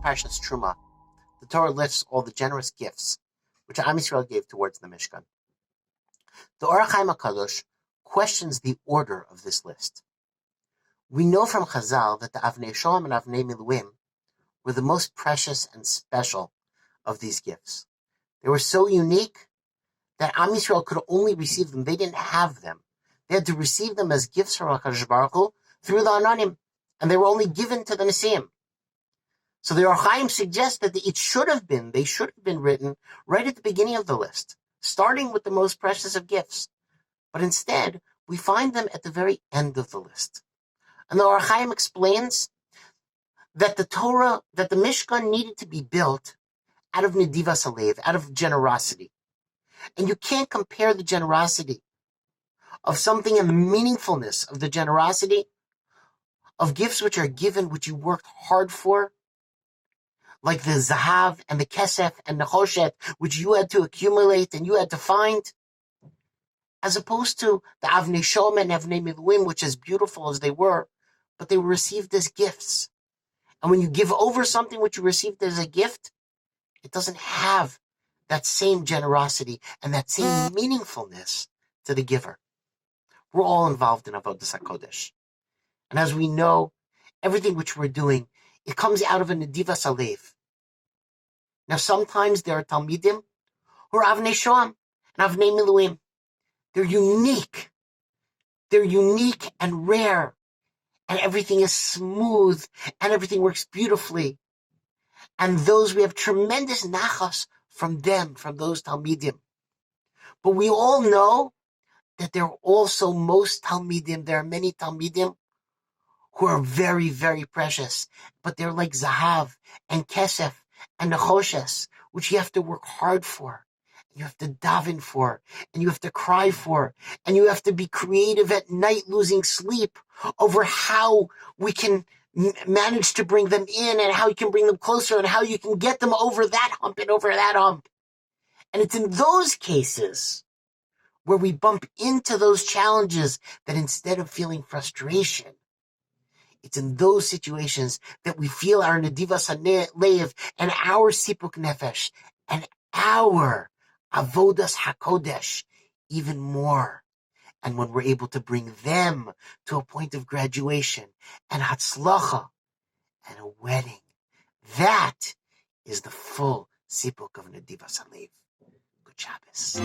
Parshas Terumah, the Torah lists all the generous gifts which Am Yisrael gave towards the Mishkan. The Or HaKadosh questions the order of this list. We know from Chazal that the Avnei Shoam and Avnei Miluim were the most precious and special of these gifts. They were so unique that Am Yisrael could only receive them. They didn't have them. They had to receive them as gifts from HaKadosh Baruch Hu through the Anonim, and they were only given to the Nesiim. So the Or Chaim suggests that they should have been written right at the beginning of the list, starting with the most precious of gifts. But instead, we find them at the very end of the list. And the Or Chaim explains that the Mishkan needed to be built out of Nedivas Halev, out of generosity. And you can't compare the generosity of something and the meaningfulness of the generosity of gifts which are given, which you worked hard for, like the Zahav and the Kesef and the Choshet, which you had to accumulate and you had to find, as opposed to the Avnei Shoam and Avnei Miluim, which, as beautiful as they were, but they were received as gifts. And when you give over something which you received as a gift, it doesn't have that same generosity and that same meaningfulness to the giver. We're all involved in Avodas HaKodesh. And as we know, everything which we're doing, it comes out of a Nedivas Halev. Now, sometimes there are Talmidim who are Avnei Shoam and Avnei Miluim. They're unique. They're unique and rare. And everything is smooth and everything works beautifully. And those, we have tremendous nachas from them, from those Talmidim. But we all know that there are also most Talmidim. There are many Talmidim who are very, very precious. But they're like Zahav and Kesef and Nechoshes, which you have to work hard for. You have to daven for, and you have to cry for, and you have to be creative at night, losing sleep over how we can manage to bring them in and how you can bring them closer and how you can get them over that hump and over that hump. And it's in those cases where we bump into those challenges that instead of feeling frustration, it's in those situations that we feel our Nedivas Halev and our Sipuk Nefesh and our Avodas HaKodesh even more. And when we're able to bring them to a point of graduation and Hatzlacha and a wedding, that is the full Sipuk of Nedivas Halev. Good Shabbos.